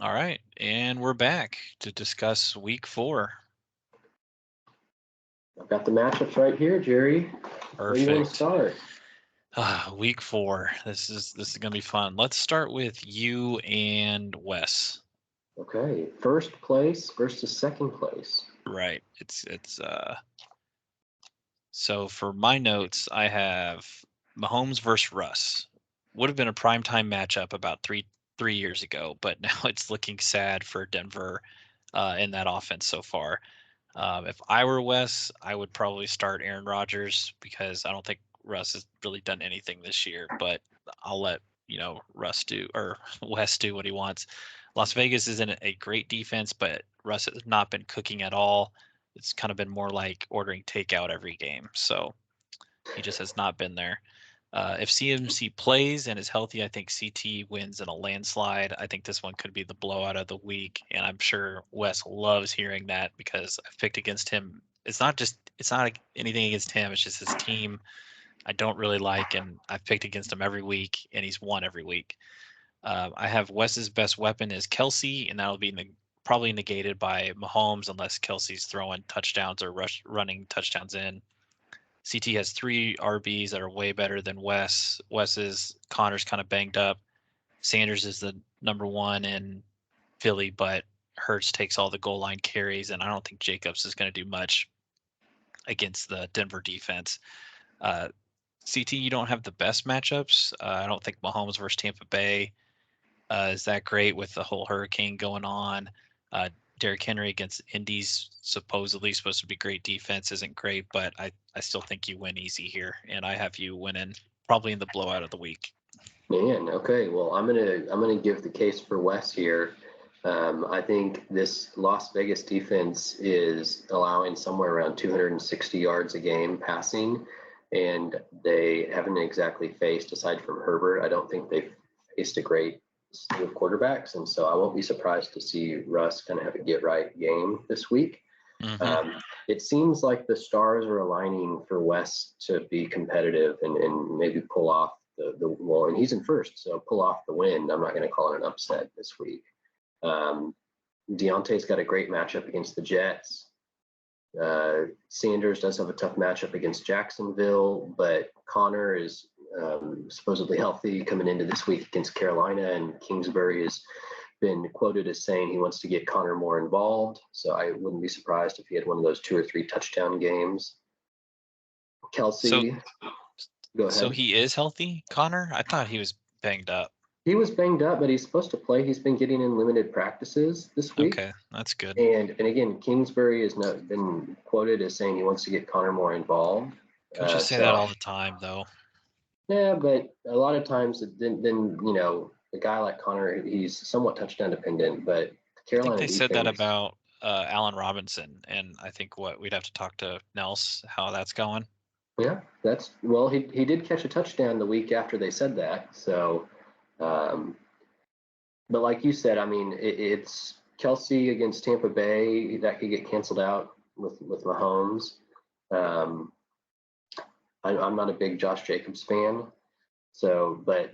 All right, and we're back to discuss week 4. I've got the matchups right here, Jerry. Where do you want to Perfect. start? Week 4. This is gonna be fun. Let's start with you and Wes. Okay, first place versus second place. Right. It's so for my notes, I have Mahomes versus Russ. Would have been a primetime matchup about three years ago, but now it's looking sad for Denver in that offense so far. If I were Wes, I would probably start Aaron Rodgers because I don't think Russ has really done anything this year. But I'll let Russ do or Wes do what he wants. Las Vegas isn't a great defense, but Russ has not been cooking at all. It's kind of been more like ordering takeout every game. So he just has not been there. If CMC plays and is healthy, I think CT wins in a landslide. I think this one could be the blowout of the week, and I'm sure Wes loves hearing that because I've picked against him. It's not anything against him. It's just his team I don't really like, and I've picked against him every week, and he's won every week. I have Wes's best weapon is Kelsey, and that'll be probably negated by Mahomes unless Kelsey's throwing touchdowns or running touchdowns in. CT has 3 RBs that are way better than Wes. Wes's Connor's kind of banged up. Sanders is the number one in Philly, but Hurts takes all the goal line carries, and I don't think Jacobs is going to do much against the Denver defense. Uh, CT, you don't have the best matchups. I don't think Mahomes versus Tampa Bay is that great with the whole hurricane going on. Uh, Derrick Henry against Indy's supposedly supposed to be great defense isn't great, but I still think you win easy here, and I have you winning probably in the blowout of the week. Man, okay. Well, I'm gonna give the case for Wes here. I think this Las Vegas defense is allowing somewhere around 260 yards a game passing, and they haven't exactly faced, aside from Herbert, I don't think they've faced a great slew of quarterbacks, and so I won't be surprised to see Russ kind of have a get right game this week. Hmm. Um, it seems like the stars are aligning for West to be competitive and maybe pull off the well, and he's in first, so pull off the win. I'm not going to call it an upset this week. Um, Deontay's got a great matchup against the Jets. Sanders does have a tough matchup against Jacksonville, but Connor is supposedly healthy coming into this week against Carolina, and Kingsbury has been quoted as saying he wants to get Connor more involved. So I wouldn't be surprised if he had one of those 2 or 3 touchdown games. So Kelsey, go so ahead. he is healthy, Connor. I thought he was banged up. He was banged up, but he's supposed to play. He's been getting in limited practices this week. Okay, that's good. And again, Kingsbury has not been quoted as saying he wants to get Connor more involved. Coaches say that So all the time, though. yeah, but a lot of times then a guy like Connor, he's somewhat touchdown dependent, but the I think Carolina they said that defense, about Allen Robinson, and I think what we'd have to talk to Nels how that's going. yeah, that's well, he did catch a touchdown the week after they said that. So, um, but like you said, I mean, it's Kelsey against Tampa Bay that could get canceled out with Mahomes. Um, I'm not a big Josh Jacobs fan, so but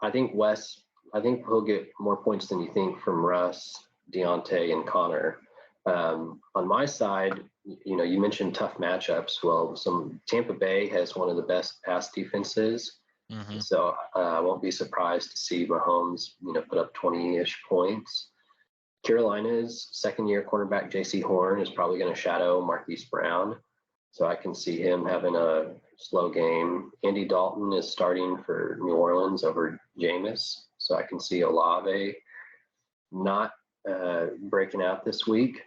I think Wes, I think he'll get more points than you think from Russ, Deontay, and Connor. On my side, you mentioned tough matchups. Well, some Tampa Bay has one of the best pass defenses, Hmm. so I won't be surprised to see Mahomes, put up 20-ish points. Carolina's second-year cornerback J.C. Horn is probably going to shadow Marquise Brown, so I can see him having a slow game. Andy Dalton is starting for New Orleans over Jameis, so I can see Olave not breaking out this week.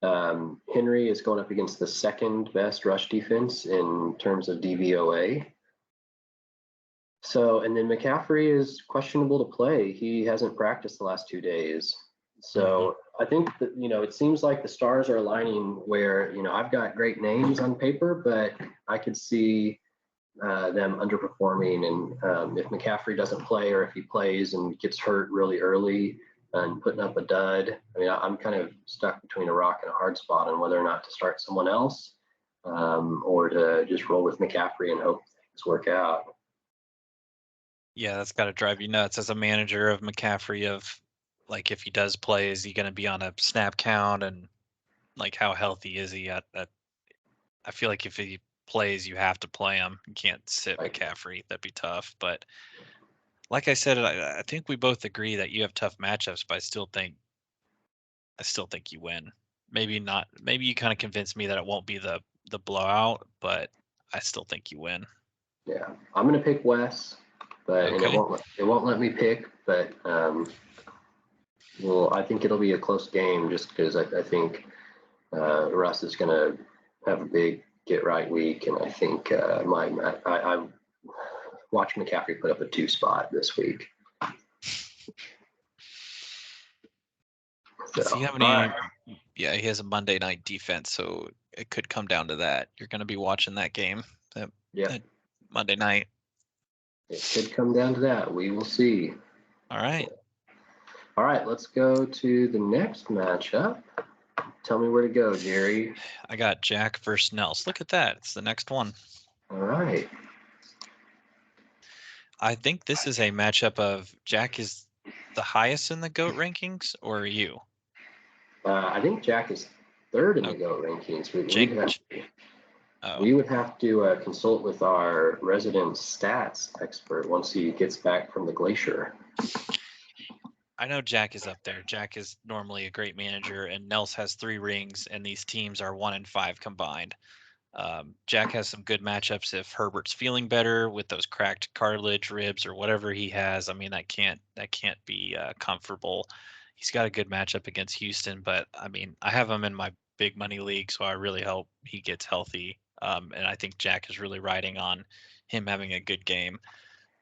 Henry is going up against the second best rush defense in terms of DVOA. So, and then McCaffrey is questionable to play. He hasn't practiced the last 2 days. Hmm. So I think that, it seems like the stars are aligning where, I've got great names on paper, but I could see them underperforming. And if McCaffrey doesn't play or if he plays and gets hurt really early and putting up a dud, I mean, I'm kind of stuck between a rock and a hard spot on whether or not to start someone else or to just roll with McCaffrey and hope things work out. Yeah, that's got to drive you nuts as a manager of McCaffrey of Like if he does play, is he going to be on a snap count, and like how healthy is he? I feel like if he plays, you have to play him. You can't sit Like, McCaffrey. That'd be tough. But like I said, I think we both agree that you have tough matchups, but I still think you win. Maybe not. Maybe you kind of convinced me that it won't be the blowout, but I still think you win. yeah, I'm gonna pick Wes, but and Okay. it won't let me pick, but well, I think it'll be a close game just because I think Russ is gonna have a big get right week, and I think I watched McCaffrey put up a 2 spot this week. Does So he have all any? right, Yeah, he has a Monday night defense, so it could come down to that. You're going to be watching that game, that, yep, that Monday night. it could come down to that. We will see. All right. All right, let's go to the next matchup. Tell me where to go, Jerry. I got Jack versus Nels. Look at that. It's the next one. All right. I think this is a matchup of Jack is the highest in the GOAT rankings, or are you? I think Jack is third in the Oh, GOAT rankings. Jake. Oh, We would have to consult with our resident stats expert once he gets back from the glacier. I know Jack is up there. Jack is normally a great manager, and Nels has 3 rings, and these teams are 1-5 combined. Jack has some good matchups if Herbert's feeling better with those cracked cartilage ribs or whatever he has. I mean, that can't be comfortable. He's got a good matchup against Houston, but I mean, I have him in my big money league, so I really hope he gets healthy. And I think Jack is really riding on him having a good game.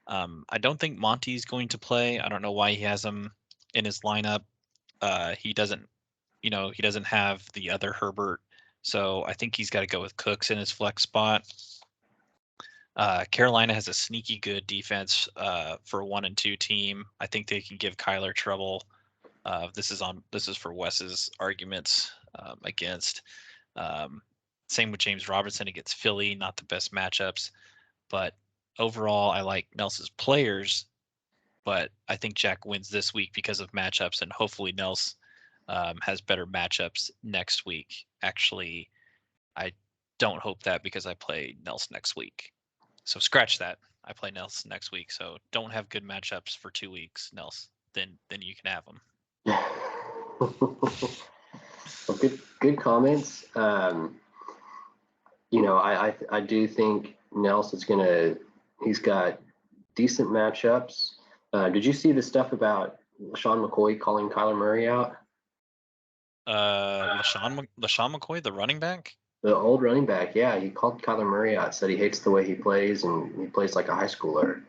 I don't think Monty's going to play. I don't know why he has him in his lineup. He doesn't, he doesn't have the other Herbert, so I think he's got to go with Cooks in his flex spot. Carolina has a sneaky good defense for a 1-2 team. I think they can give Kyler trouble. This is for Wes's arguments against. Um, Same with James Robinson against Philly, not the best matchups, but overall I like Nelson's players, but I think Jack wins this week because of matchups, and hopefully Nels has better matchups next week. Actually, I don't hope that because I play Nels next week. So scratch that. I play Nels next week, so don't have good matchups for 2 weeks, Nels. Then you can have them. Well, good comments. I do think Nels is he's got decent matchups. Did you see the stuff about LaShawn McCoy calling Kyler Murray out? LaShawn McCoy, the running back. The old running back, yeah, he called Kyler Murray out, said he hates the way he plays and he plays like a high schooler.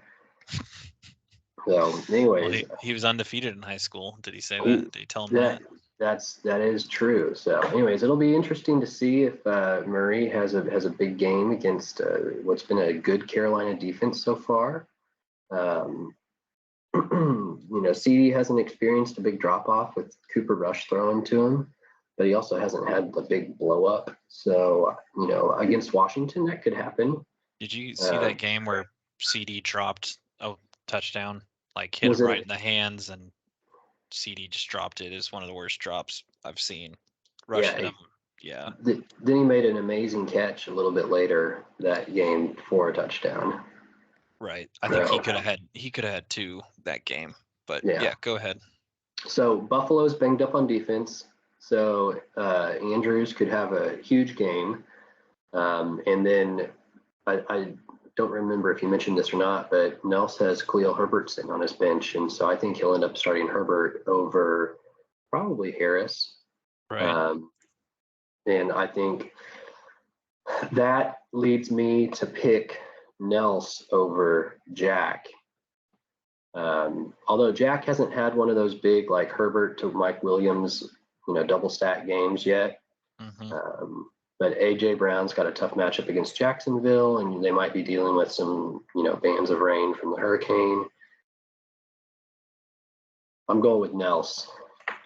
So, Well, anyways, he was undefeated in high school. Did he say he that? Did he tell him that that? that is true. So, anyways, it'll be interesting to see if Murray has a big game against what's been a good Carolina defense so far. CD hasn't experienced a big drop off with Cooper Rush throwing to him, but he also hasn't had the big blow up. So, against Washington, that could happen. Did you see that game where CD dropped a touchdown, like hit Was him right it? in the hands, and CD just dropped it? It's one of the worst drops I've seen. Rush Yeah. hit him. Yeah. Then he made an amazing catch a little bit later that game for a touchdown. Right. I think So, he could have had 2 that game. But yeah. yeah, go ahead. So Buffalo's banged up on defense. So Andrews could have a huge game. And then I don't remember if you mentioned this or not, but Nels has Khalil Herbert sitting on his bench. And so I think he'll end up starting Herbert over probably Harris. Right. And I think that leads me to pick Nels over Jack. Although Jack hasn't had one of those big like Herbert to Mike Williams, double stack games yet. Mm-hmm. But AJ Brown's got a tough matchup against Jacksonville, and they might be dealing with some, bands of rain from the hurricane. I'm going with Nels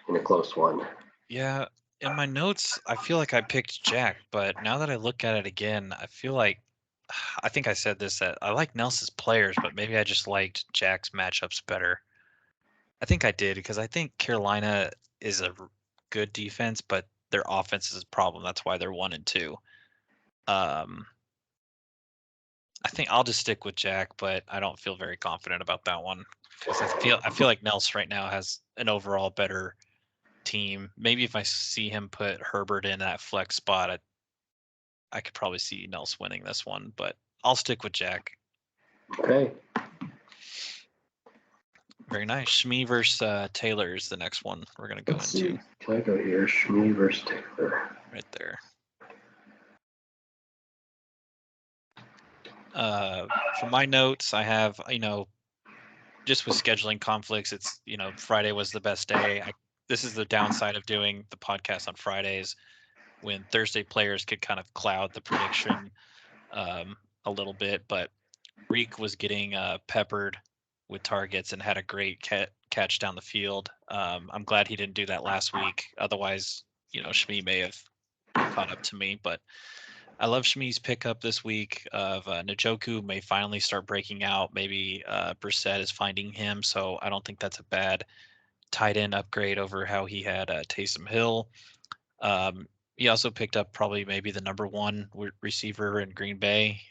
in a close one. Yeah. In my notes, I feel like I picked Jack, but now that I look at it again, I feel like I think I said this that I like Nelson's players, but maybe I just liked Jack's matchups better. I think I did because I think Carolina is a good defense, but their offense is a problem. That's why they're 1-2. Um, I think I'll just stick with Jack, but I don't feel very confident about that one because I feel like Nels right now has an overall better team. Maybe if I see him put Herbert in that flex spot, I could probably see Nels winning this one, but I'll stick with Jack. Okay. Very nice. Shmi versus Taylor is the next one we're gonna go Let's into. see. Can I go here? Shmi versus Taylor. Right there. For my notes, I have, just with scheduling conflicts, it's, Friday was the best day. This is the downside of doing the podcast on Fridays when Thursday players could kind of cloud the prediction a little bit, but Reek was getting peppered with targets and had a great catch down the field. I'm glad he didn't do that last week. Otherwise, Shmi may have caught up to me, but I love Shmi's pickup this week of Njoku may finally start breaking out. Maybe Brissett is finding him, so I don't think that's a bad tight end upgrade over how he had Taysom Hill. He also picked up probably maybe the number one receiver in Green Bay.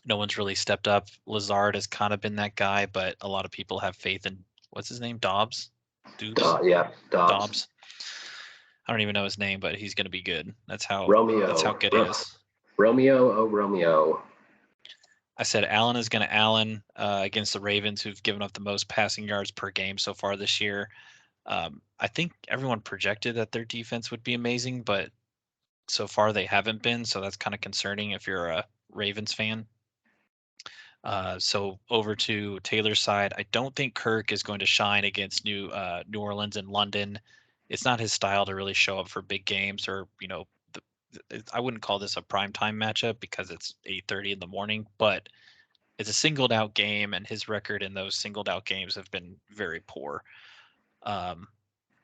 No one's really stepped up. Lazard has kind of been that guy, but a lot of people have faith in what's his name, Dobbs. Yeah, Dobbs. I don't even know his name, but he's going to be good. That's how Romeo. good he is. Romeo. I said Allen is going to Allen against the Ravens, who've given up the most passing yards per game so far this year. I think everyone projected that their defense would be amazing, but so far they haven't been. So that's kind of concerning if you're a Ravens fan. So over to Taylor's side, I don't think Kirk is going to shine against New Orleans and London. It's not his style to really show up for big games, or I wouldn't call this a primetime matchup because it's 8:30 in the morning, but it's a singled out game, and his record in those singled out games have been very poor.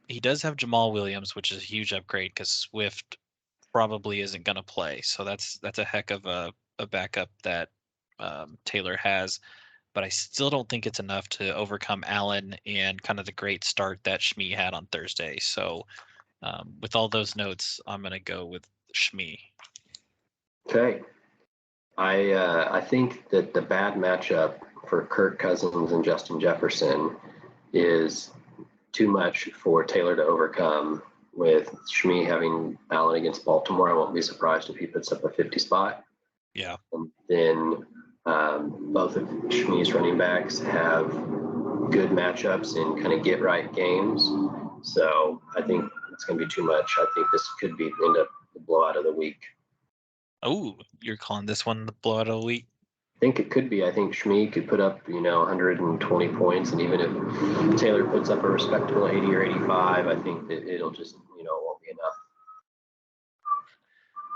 He does have Jamal Williams, which is a huge upgrade because Swift probably isn't going to play, so that's a heck of a backup that Taylor has. But I still don't think it's enough to overcome Allen and kind of the great start that Shmi had on Thursday. So with all those notes, I'm going to go with Shmi. Okay. I think that the bad matchup for Kirk Cousins and Justin Jefferson is too much for Taylor to overcome. With Shmi having Allen against Baltimore, I won't be surprised if he puts up a 50 spot. Yeah. And then both of Shmi's running backs have good matchups in kind of get right games. So I think it's going to be too much. I think this could end up the blowout of the week. Oh, you're calling this one the blowout of the week? I think it could be. I think Shmi could put up, 120 points, and even if Taylor puts up a respectable 80 or 85, I think that it'll just, won't be enough.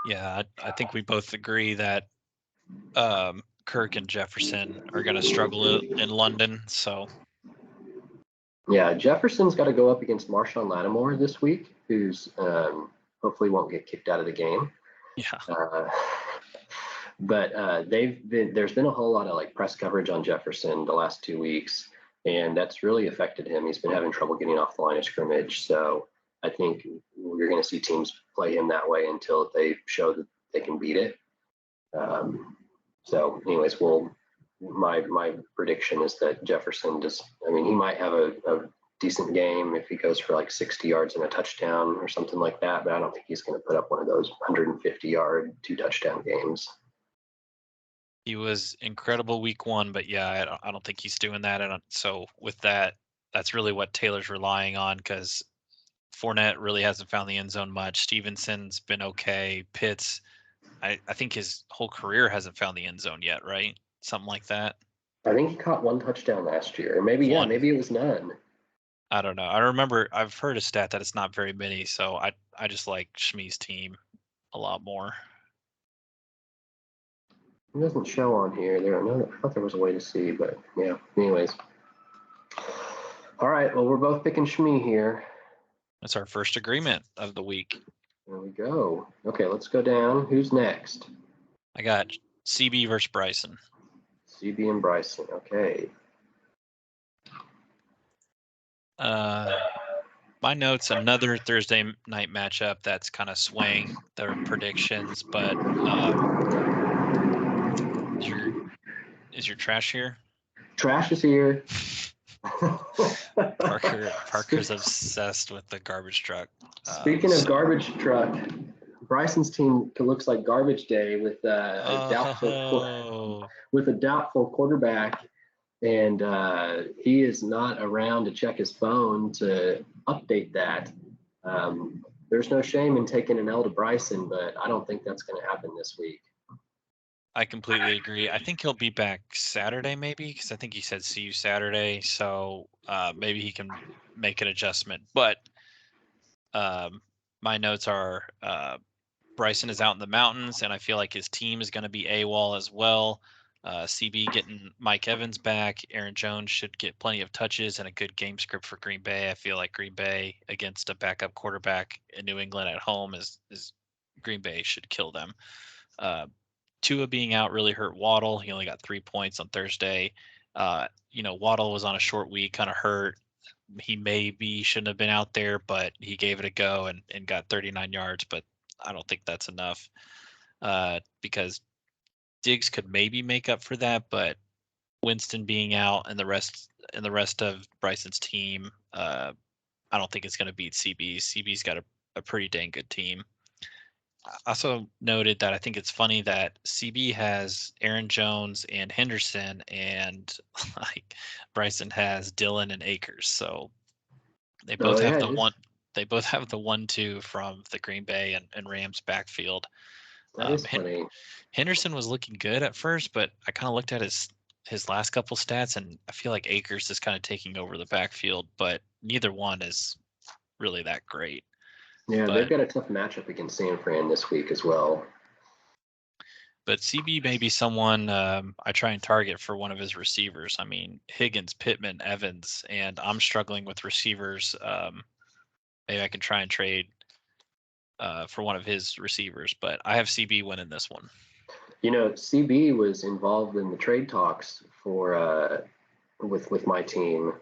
Yeah, I think we both agree that Kirk and Jefferson are going to struggle in London. So. Yeah, Jefferson's got to go up against Marshawn Lattimore this week, who's hopefully won't get kicked out of the game. Yeah. But there's been a whole lot of press coverage on Jefferson the last 2 weeks, and that's really affected him. He's been having trouble getting off the line of scrimmage. So I think you're going to see teams play him that way until they show that they can beat it. So anyways, my prediction is that Jefferson he might have a decent game if he goes for 60 yards and a touchdown or something like that, but I don't think he's going to put up one of those 150-yard 2-touchdown games. He was incredible week 1, but yeah, I don't think he's doing that. And so with that, that's really what Taylor's relying on, because Fournette really hasn't found the end zone much. Stevenson's been okay. Pitts, I think his whole career hasn't found the end zone yet, right? Something like that. I think he caught one touchdown last year, or maybe it was none. I don't know. I remember I've heard a stat that it's not very many, so I just like Shmi's team a lot more. It doesn't show on here. I thought there was a way to see, but yeah. Anyways. All right. Well, we're both picking Shmi here. That's our first agreement of the week. There we go. Okay, let's go down. Who's next? I got CB versus Bryson. CB and Bryson. Okay. My notes, another Thursday night matchup that's kind of swaying their predictions, but is your is your trash here? Trash is here. Parker's obsessed with the garbage truck. Speaking of garbage truck, Bryson's team looks like garbage day with a doubtful quarterback, and he is not around to check his phone to update that. There's no shame in taking an L to Bryson, but I don't think that's going to happen this week. I completely agree. I think he'll be back Saturday, maybe, because I think he said see you Saturday. So maybe he can make an adjustment. But my notes are Bryson is out in the mountains, and I feel like his team is going to be AWOL as well. CB getting Mike Evans back. Aaron Jones should get plenty of touches and a good game script for Green Bay. I feel like Green Bay against a backup quarterback in New England at home is Green Bay should kill them. Tua being out really hurt Waddle. He only got 3 points on Thursday. Waddle was on a short week, kind of hurt. He maybe shouldn't have been out there, but he gave it a go and got 39 yards. But I don't think that's enough because Diggs could maybe make up for that. But Winston being out and the rest of Bryson's team, I don't think it's going to beat CB. CB's got a pretty dang good team. I also noted that I think it's funny that CB has Aaron Jones and Henderson, and like Bryson has Dillon and Akers. So they both have the one. They both have the 1-2 from the Green Bay and Rams backfield. That is funny. Henderson was looking good at first, but I kind of looked at his last couple stats, and I feel like Akers is kind of taking over the backfield, but neither one is really that great. Yeah, they've got a tough matchup against San Fran this week as well. But CB may be someone I try and target for one of his receivers. I mean, Higgins, Pittman, Evans, and I'm struggling with receivers. Maybe I can try and trade for one of his receivers, but I have CB winning this one. CB was involved in the trade talks for with my team,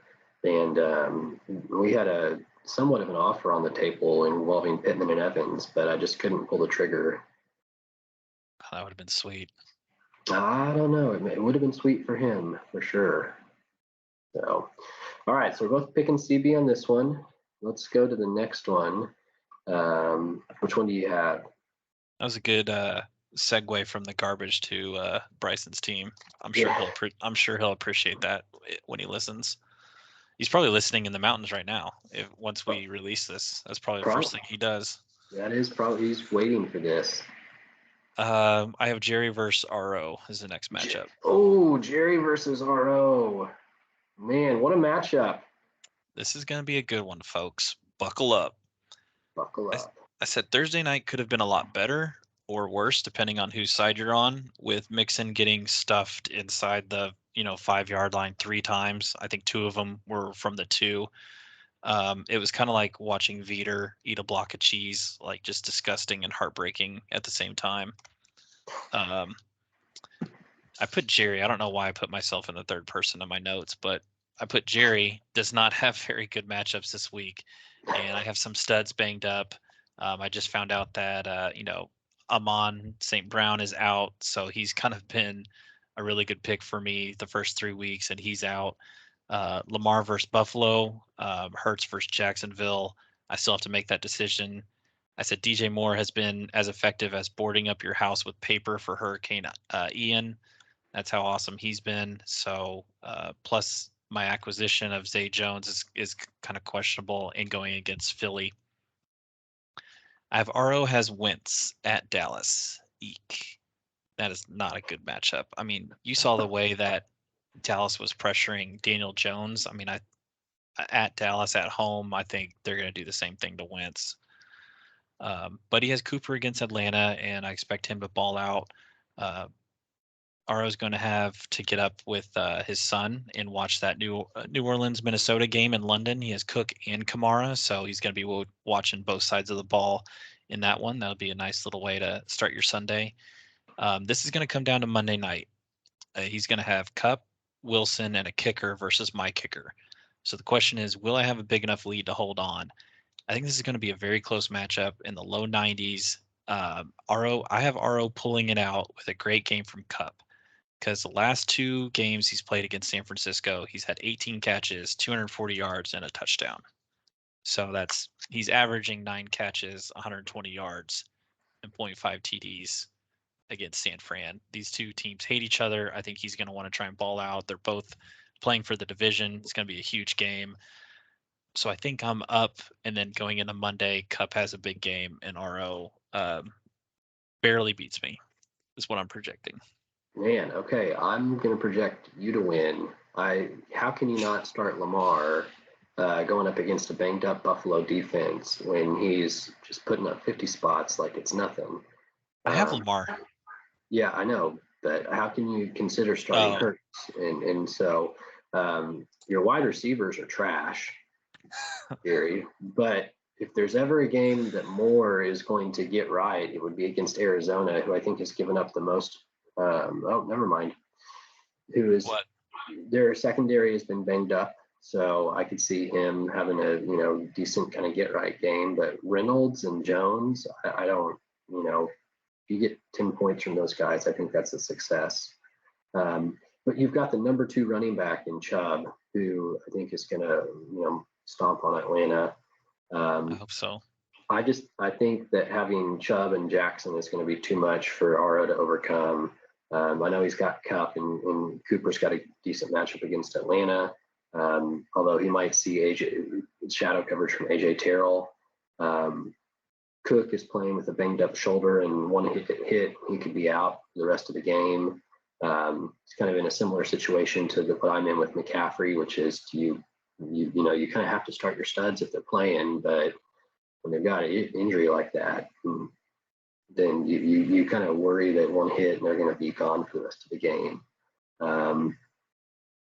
and we had a somewhat of an offer on the table involving Pittman and Evans, but I just couldn't pull the trigger. Oh, that would have been sweet. I don't know. It would have been sweet for him, for sure. So, all right. So we're both picking CB on this one. Let's go to the next one. Which one do you have? That was a good segue from the garbage to Bryson's team. I'm sure he'll appreciate that when he listens. He's probably listening in the mountains right now. Once we release this, that's probably the first thing he does. That is probably he's waiting for this. I have Jerry versus RO as the next matchup. Oh, Jerry versus RO. Man, what a matchup. This is going to be a good one, folks. Buckle up. Buckle up. I said Thursday night could have been a lot better or worse, depending on whose side you're on, with Mixon getting stuffed inside the 5-yard line 3 times. I think 2 of them were from the 2. It was kind of like watching Veter eat a block of cheese, like just disgusting and heartbreaking at the same time. I put Jerry. I don't know why I put myself in the third person in my notes, but I put Jerry does not have very good matchups this week, and I have some studs banged up. I just found out that Amon St. Brown is out, so he's kind of been a really good pick for me the first 3 weeks, and he's out. Lamar versus Buffalo, Hurts versus Jacksonville. I still have to make that decision. I said DJ Moore has been as effective as boarding up your house with paper for Hurricane Ian. That's how awesome he's been. So plus my acquisition of Zay Jones is kind of questionable in going against Philly. I have RO has Wentz at Dallas. Eek. That is not a good matchup. I mean, you saw the way that Dallas was pressuring Daniel Jones. I mean, at Dallas at home, I think they're going to do the same thing to Wentz. But he has Cooper against Atlanta, and I expect him to ball out. RO is going to have to get up with his son and watch that New Orleans, Minnesota game in London. He has Cook and Kamara, so he's going to be watching both sides of the ball in that one. That'll be a nice little way to start your Sunday. This is going to come down to Monday night. He's going to have Kupp, Wilson, and a kicker versus my kicker. So the question is, will I have a big enough lead to hold on? I think this is going to be a very close matchup in the low 90s. I have RO pulling it out with a great game from Cup because the last 2 games he's played against San Francisco, he's had 18 catches, 240 yards, and a touchdown. So he's averaging 9 catches, 120 yards, and 0.5 TDs against San Fran. These 2 teams hate each other. I think he's going to want to try and ball out. They're both playing for the division. It's going to be a huge game. So I think I'm up, and then going into Monday, Cup has a big game, and RO barely beats me, is what I'm projecting. Man, okay, I'm going to project you to win. How can you not start Lamar going up against a banged up Buffalo defense when he's just putting up 50 spots like it's nothing? I have Lamar. Yeah, I know, but how can you consider starting Hurts? And so your wide receivers are trash, Gary. But if there's ever a game that Moore is going to get right, it would be against Arizona, who I think has given up the most. Never mind. Who is What? Their secondary has been banged up, so I could see him having a decent kind of get right game. But Reynolds and Jones, I don't. If you get 10 points from those guys, I think that's a success. But you've got the number 2 running back in Chubb, who I think is going to stomp on Atlanta. I hope so. I think that having Chubb and Jackson is going to be too much for RO to overcome. I know he's got Cup, and Cooper's got a decent matchup against Atlanta. Although he might see shadow coverage from AJ Terrell. Cook is playing with a banged up shoulder, and one hit, he could be out the rest of the game. It's kind of in a similar situation to what I'm in with McCaffrey, which is you kind of have to start your studs if they're playing, but when they've got an injury like that, then you kind of worry that one hit and they're going to be gone for the rest of the game.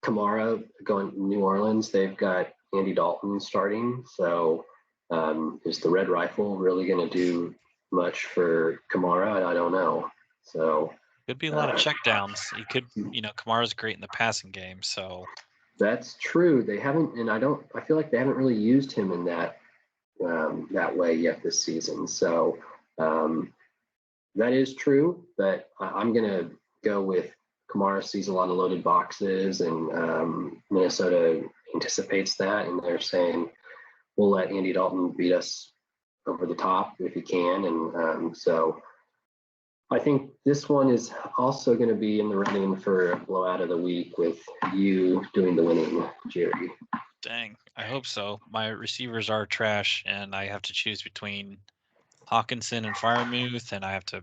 Kamara going to New Orleans, they've got Andy Dalton starting, so is the red rifle really going to do much for Kamara? I don't know. So could be a lot of checkdowns. He could, Kamara's great in the passing game, so that's true. They haven't, and I feel like they haven't really used him in that way yet this season. So that is true, but I'm going to go with Kamara sees a lot of loaded boxes, and Minnesota anticipates that, and they're saying, we'll let Andy Dalton beat us over the top if he can. And so I think this one is also going to be in the running for a blowout of the week with you doing the winning, Jerry. Dang, I hope so. My receivers are trash, and I have to choose between Hawkinson and Freiermuth, and I have to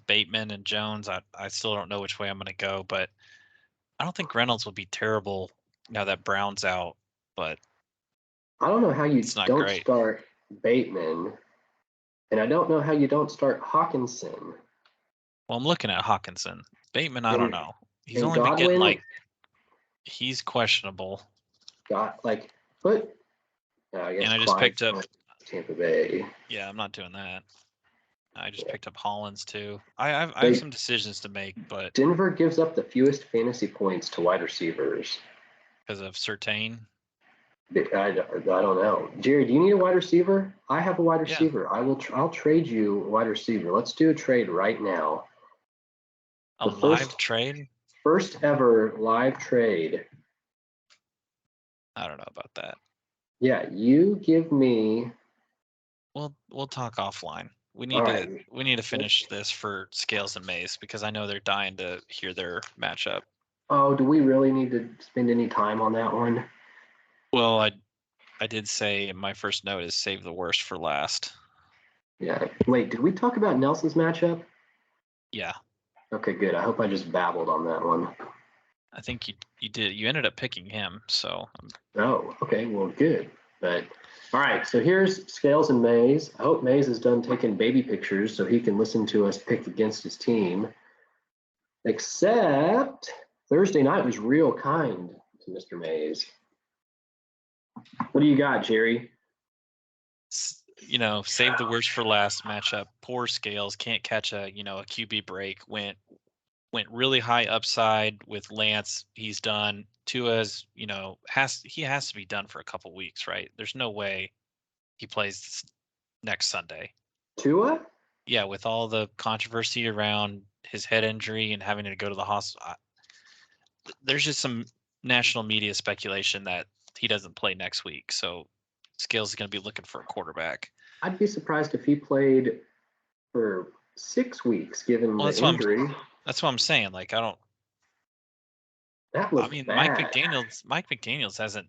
Bateman and Jones. I still don't know which way I'm going to go, but I don't think Reynolds will be terrible now that Brown's out, but I don't know how you don't great. Start Bateman, and I don't know how you don't start Hawkinson. Well, I'm looking at Hawkinson. Bateman, I don't know. He's only been getting he's questionable. I guess. And I just picked up Tampa Bay. Yeah, I'm not doing that. I just picked up Hollins too. I have some decisions to make, but Denver gives up the fewest fantasy points to wide receivers because of Surtain. I don't know. Jerry, do you need a wide receiver? I have a wide receiver. Yeah. I'll trade you a wide receiver. Let's do a trade right now. Live trade? First ever live trade. I don't know about that. Yeah, you give me. We'll talk offline. We need to finish this for Scales and Mays because I know they're dying to hear their matchup. Oh, do we really need to spend any time on that one? Well, I did say my first note is save the worst for last. Yeah. Wait, did we talk about Nelson's matchup? Yeah. Okay, good. I hope I just babbled on that one. I think you did. You ended up picking him, so. Oh, okay. Well, good. But all right, so here's Scales and Mays. I hope Mays is done taking baby pictures so he can listen to us pick against his team. Except Thursday night was real kind to Mr. Mays. What do you got, Jerry? Save the worst for last matchup. Poor Scales, can't catch a QB break. Went went really high upside with Lance. He's done. Tua's, he has to be done for a couple weeks, right? There's no way he plays next Sunday. Tua? Yeah, with all the controversy around his head injury and having to go to the hospital, there's just some national media speculation that he doesn't play next week. So Scales is going to be looking for a quarterback. I'd be surprised if he played for 6 weeks, given Well, the injury. that's what I'm saying. Like, That was bad. Mike McDaniels hasn't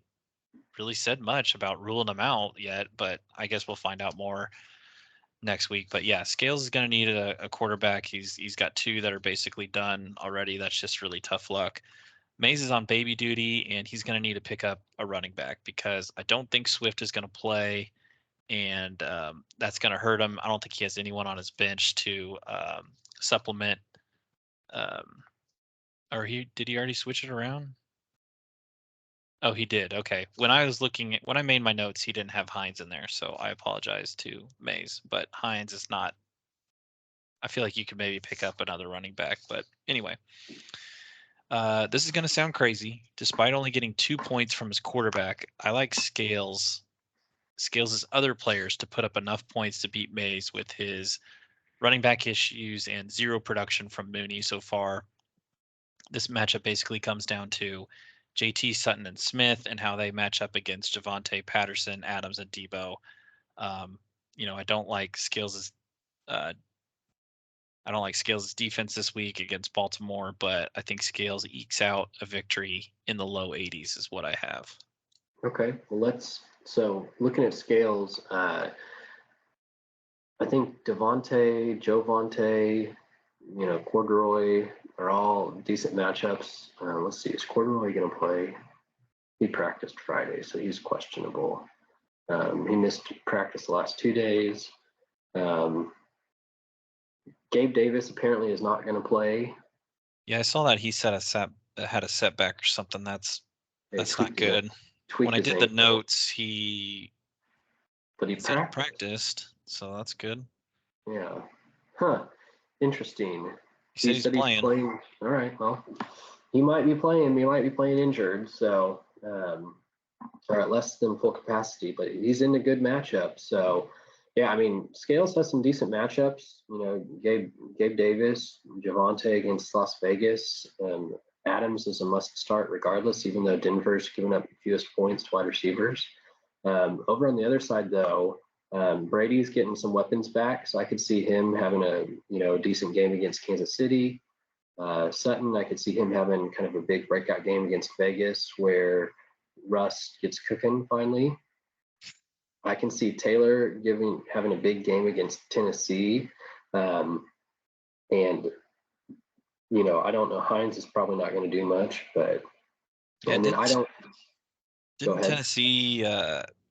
really said much about ruling him out yet, but I guess we'll find out more next week. But yeah, Scales is going to need a quarterback. He's got 2 that are basically done already. That's just really tough luck. Mays is on baby duty, and he's going to need to pick up a running back because I don't think Swift is going to play, and that's going to hurt him. I don't think he has anyone on his bench to supplement. Or did he already switch it around? Oh, he did. Okay. When I made my notes, he didn't have Hines in there, so I apologize to Mays. But Hines is not. I feel like you could maybe pick up another running back, but anyway. This is going to sound crazy. Despite only getting 2 points from his quarterback, I like Scales' other players to put up enough points to beat Mays with his running back issues and 0 production from Mooney so far. This matchup basically comes down to JT, Sutton, and Smith and how they match up against Javonte, Patterson, Adams, and Debo. I don't like Scales' defense this week against Baltimore, but I think Scales ekes out a victory in the low 80s is what I have. Okay, well looking at Scales, I think Devontae, Jovonte, Corduroy are all decent matchups. Let's see, is Corduroy going to play? He practiced Friday, so he's questionable. He missed practice the last 2 days. Gabe Davis apparently is not going to play. Yeah, I saw that he had a setback or something. That's not good. When I did the notes, but he practiced, so that's good. Yeah. Huh. Interesting. He said he's playing. All right. Well, he might be playing. He might be playing injured. So, or at less than full capacity, but he's in a good matchup. So, yeah, I mean, Scales has some decent matchups. Gabe Davis, Javonte against Las Vegas. Adams is a must start regardless, even though Denver's given up the fewest points to wide receivers. Over on the other side, though, Brady's getting some weapons back, so I could see him having a decent game against Kansas City. Sutton, I could see him having kind of a big breakout game against Vegas where Russ gets cooking finally. I can see Taylor having a big game against Tennessee, and I don't know. Hines is probably not going to do much, but Didn't Tennessee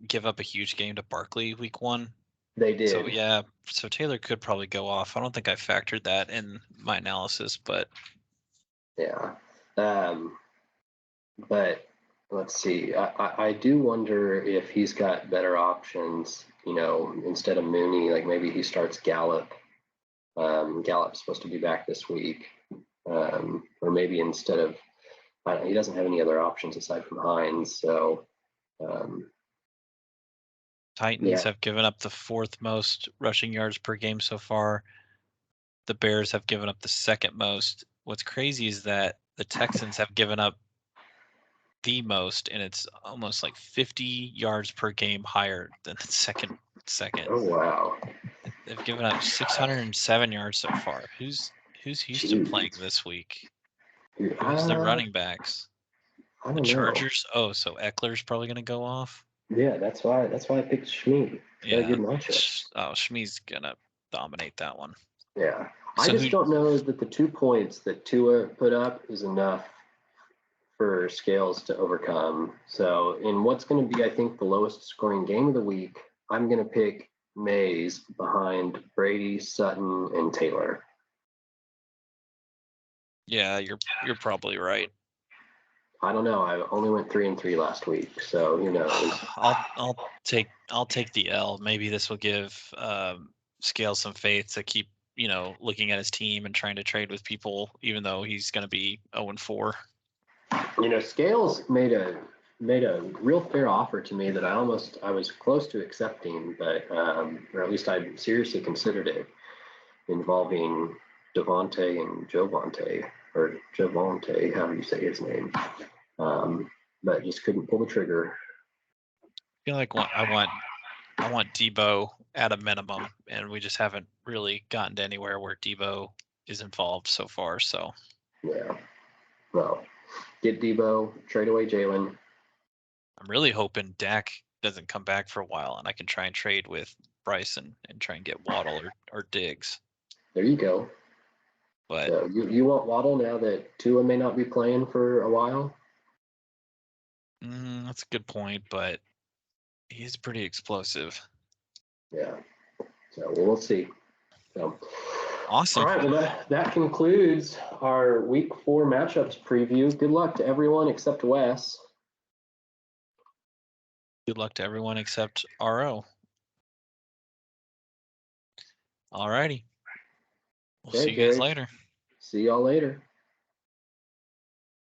give up a huge game to Barkley week 1? They did. So yeah, so Taylor could probably go off. I don't think I factored that in my analysis, but yeah. But let's see. I do wonder if he's got better options. Instead of Mooney, like maybe he starts Gallup. Gallup's supposed to be back this week, or maybe instead of he doesn't have any other options aside from Hines. So. Titans have given up the 4th most rushing yards per game so far. The Bears have given up the 2nd most. What's crazy is that the Texans have given up the most, and it's almost like 50 yards per game higher than the second. Oh wow! They've given up 607 yards so far. Who's Houston playing this week? Who's their running backs? The Chargers. Oh, so Eckler's probably going to go off. Yeah, that's why I picked Shmi. Yeah. Good matchup. Oh, Shmi's gonna dominate that one. Yeah. So I just don't know that the 2 points that Tua put up is enough for Scales to overcome. So in what's going to be, I think, the lowest scoring game of the week, I'm going to pick Mays behind Brady, Sutton, and Taylor. Yeah, you're probably right. I don't know. I only went 3-3 last week, so who knows? I'll take the L. Maybe this will give Scales some faith to keep looking at his team and trying to trade with people, even though he's going to be 0-4. Scales made a real fair offer to me that I was close to accepting, but or at least I seriously considered it, involving Devontae and Jovontae, or Javonte, however you say his name, but just couldn't pull the trigger. I feel like I want Debo at a minimum, and we just haven't really gotten to anywhere where Debo is involved so far. So yeah, well, get Debo, trade away Jalen. I'm really hoping Dak doesn't come back for a while, and I can try and trade with Bryson and try and get Waddle or Diggs. There you go. But so you want Waddle now that Tua may not be playing for a while? That's a good point, but he's pretty explosive. Yeah. So we'll see. So awesome. All right. Well, that concludes our Week 4 matchups preview. Good luck to everyone except Wes. Good luck to everyone except RO. All righty. We'll see you guys later. See y'all later.